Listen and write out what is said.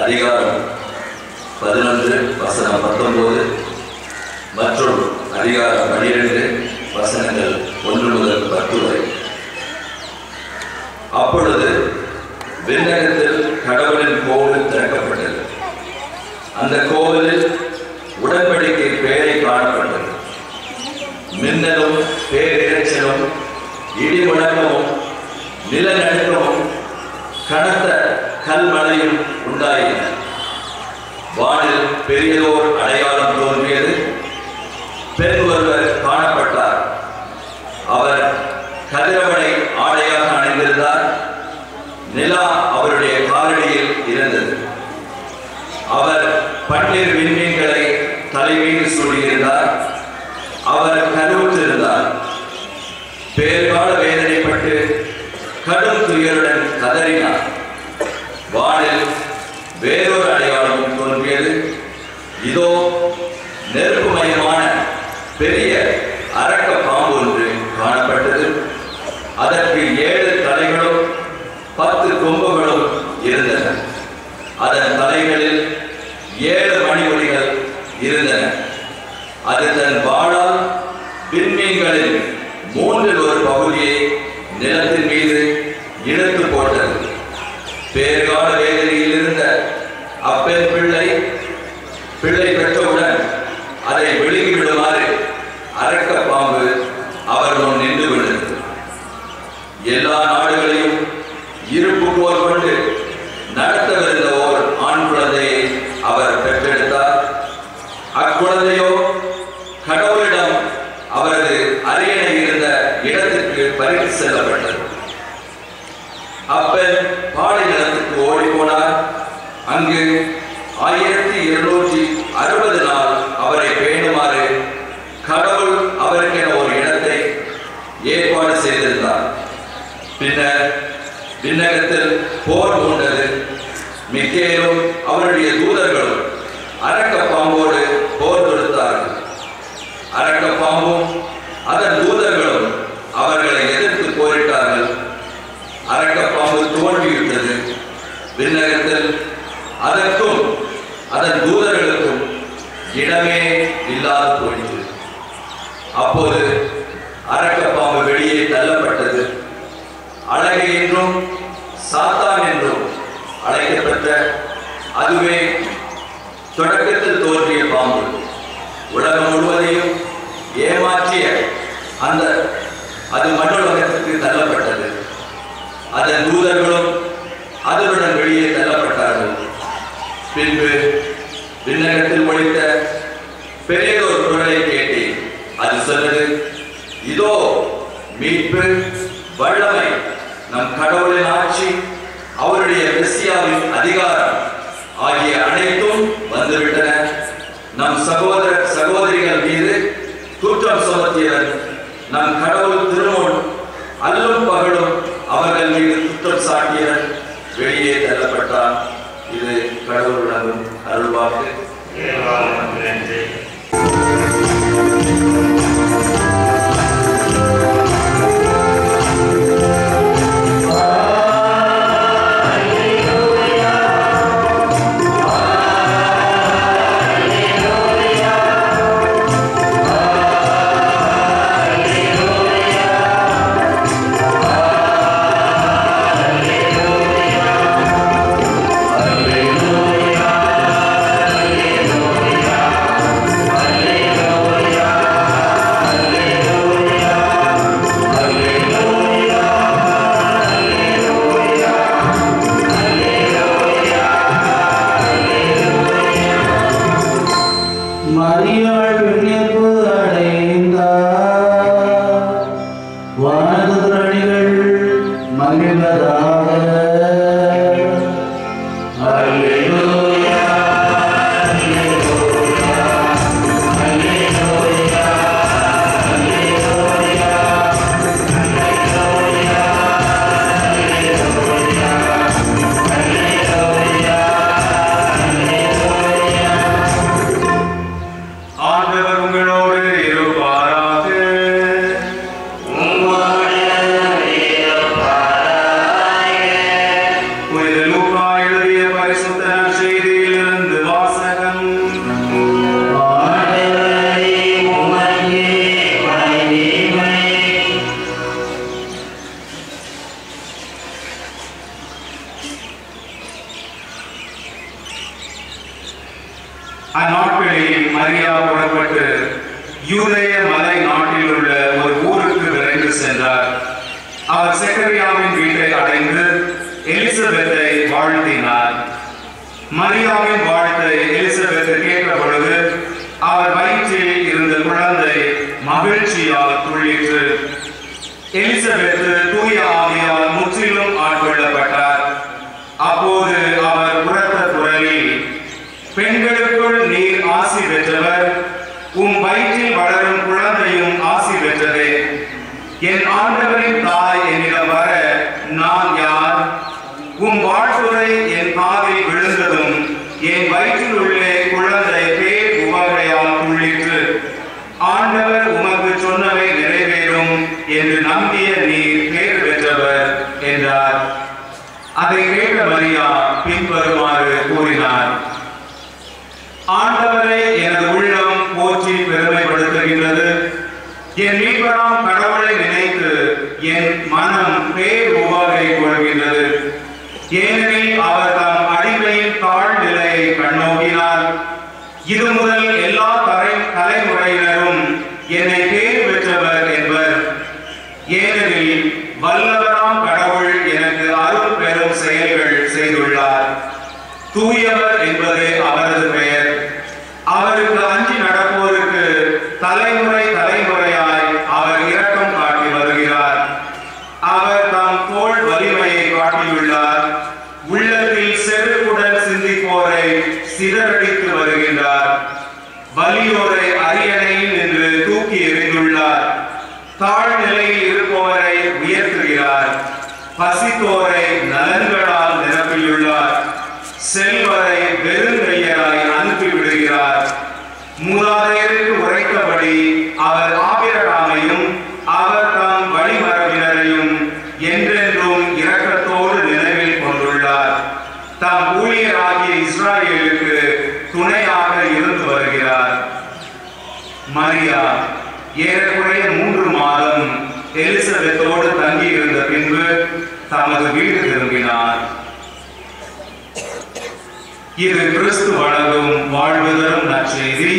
அதிகாரம் 11 வசனம் 19 மற்றும் அதிகாரம் 12 வசனங்கள் 1 முதல் 10 வரை. அப்பொழுது விண்ணகத்தில் கடவுளின் கோவில் திறக்கப்பட்டது. அந்த கோவிலில் உடன்படிக்கை பேரை காணப்பட்டது. மின்னலும் பேரிரைச்சலும் இடிமுழக்கமும் நிலநடுக்கமும் கனத்த கல்மழையும் உண்டாயின. வானில் பெரியதோர் அடையாளம் தோன்றியது. பெண் ஒருவர் காணப்பட்டார். அவர் கதிரவனை ஆடையாக அணிந்திருந்தார். நிலா அவருடைய காலடியில் இருந்தது. அவர் பன்னீர் விண்மீன்களை தலைமீது சூடியிருந்தார். அவர் கருவுற்றிருந்தார். பேர்கால வேதனைப்பட்டு கடும் துயருடன் கதறினார். வானில் வேறொரு அடையாளம் தோன்றியது. இதோ நெருப்புமயமான பெரிய அரக்க பாம்பு ஒன்று காணப்பட்டது. அதற்கு 7 தலைகளும் 10 கொம்புகளும் இருந்தன. அதன் தலைகளில் 7 மணிமுடிகள் இருந்தன. அது தன் வாளால் விண்மீன்களின் 3 ஒரு பகுதியை நிலத்தின் மீது இழுத்து போட்டது. பேர்கால வேதனையில் இருந்த அப்பெண் பிள்ளை பெற்றவுடன் அதை விழுங்கிவிடுமாறு அரக்க பாம்பு அவர் முன் நின்று விழுந்தது. எல்லா நாடுகளையும் இருப்பு போர் கொண்டு நடத்தவிருந்த ஓர் ஆண் குழந்தையை அவர் பெற்றெடுத்தார். அக்குழந்தையோ கடவுளிடம் அவரது அரியணை இருந்த இடத்திற்கு பறித்து செல்லப்பட்டது. அப்பெண் பாலை நிலத்துக்கு ஓடிப்போனார். அங்கு 1260 நாள் அவரை பேணுமாறு கடவுள் அவருக்கென ஒரு இடத்தை ஏற்பாடு செய்திருந்தார். பின்னர் விண்ணகத்தில் போர் மூண்டது. மிக்கேலும் அவருடைய தூதர்களும் அரக்க பாம்போடு போர் தொடுத்தார்கள். அரக்க பாம்பும் அதன் தூதர்களும் அவர்களை எதிர்த்து போரிட்டார்கள். அரக்க பாம்பு தோல்வியுற்றது. விண்ணகத்தில் அதற்கும் அதன் தூதர்களுக்கும் இடமே இல்லாது போயிற்று. அப்போது அரக்க பாம்பு வெளியே தள்ளப்பட்டது. அழகை என்றும் சாத்தான் என்றும் அழைக்கப்பட்ட அதுவே தொடக்கத்தில் தோன்றிய பாம்பு உலகம் முழுவதையும் ஏமாற்றிய அது மண்ணுலகத்திற்கு தள்ளப்பட்டது. அதன் தூதர்களும் அதனுடன் வெளியே தள்ளப்பட்டார்கள். பின்பு விண்ணகத்தில் ஒலித்த பெரியதொரு குரலை கேட்டேன். அது சொன்னது, இதோ மீட்பு, வல்லமை, நம் கடவுளின் ஆட்சி, அவருடைய மெசியாவின் அதிகாரம் ஆகிய அனைத்தும் வந்துவிட்டன. நம் சகோதர சகோதரிகள் மீது குற்றம் சுமத்தியவர் நம் கடவுள் திருமுன் அல்லும் பகலும் அவர்கள் மீது குற்றம் சாட்டியவர் வெளியே தள்ளப்பட்டார். இது கடவுளுடன் அருள்வாக்கு. உங்களோடு இருப்பாராக. அந்நாட்களில் மரியா புறப்பட்டு யூதேய மலை நாட்டில் உள்ள ஒரு ஊருக்கு விரைந்து சென்றார். அவர் செக்கரியாவின் வீட்டை அடைந்து எலிசபெத்தை வாழ்த்தினார். மரியாவின் வாழ்த்தை எலிசபெத் கேட்ட பொழுது அவர் வயிற்றில் இருந்த குழந்தை மகிழ்ச்சியால் துள்ளிற்று. எலிசபெத் தூய ஆவியால் முற்றிலும் ஆட்கொள்ளப்பட்டார். அப்போது அவர் உரத்த குரலில், பெண்களுக்குள் நீர் ஆசி பெற்றவர், உம் வயிற்றில் வளரும் குழந்தையும் ஆசி பெற்றதே. என் ஆண்டவரின் தாய் என்னிடம் வர நான் யார்? உம் வாழ்த்துரை என் காதில் விழுந்ததும் என் வயிற்றில் உள்ளே குழந்தை பேர் உவகையால் துள்ளிற்று. ஆண்டவர் உமக்கு சொன்னவை நிறைவேறும் என்று நம்பிய நீர் பேர் பெற்றவர் என்றார். அதை கேட்ட மரியா பின்வருமாறு கூறினார்: ஆண்டவரை எனது உள்ளம் போற்றி பெருமைப்படுத்துகின்றது. என் மீட்பராம் கடவுளை நினைத்து என் மனம் பேர் உவகை கொள்கின்றது. ஏனெனில் அவர் தம் அடிமையின் தாழ்நிலையை கண்ணோக்கினார். இது முதல் எல்லா தலைமுறையினரும் என்னை பேர் பெற்றவர் என்பர். ஏனெனில் வல்லவராம் கடவுள் எனக்கு அருள் பெரும் செயல்கள் செய்துள்ளார். தூயவர் என்பதே அவரது பெயர். அவருக்கு அஞ்சி நடப்போருக்கு தலைமுறை தலைமுறையாய் அவர் இரக்கம் காட்டி வருகிறார். அவர் தம் தோள் வலிமையை காட்டியுள்ளார். உள்ளத்தில் செருக்குடன் சிந்திப்போரை சிதறடித்து வருகின்றார். வலியோரை அரியணையில் நின்று தூக்கி எறிந்துள்ளார். தாழ்நிலையில் இருப்பவரை உயர்த்துகிறார். பசித்தோரை நலன்களால் நிரப்பியுள்ளார். செல்வரை பெருங்கையராய் அனுப்பிவிடுகிறார். மூதாதையருக்கு உரைத்தபடி அவர் ஆபிரகாமையும் அவர் தம் வழிமரபினரையும் என்றென்றும் இரக்கத்தோடு நினைவில் கொண்டுள்ளார். தம் ஊழியராகிய இஸ்ராயேலுக்கு துணையாக இருந்து வருகிறார். மரியா ஏறக்குறைய 3 மாதம் எலிசபெத்தோடு தங்கியிருந்த பின்பு தமது வீடு திரும்பினார். இது கிறிஸ்து வழங்கும் வாழ்வு தரும் நற்செய்தி.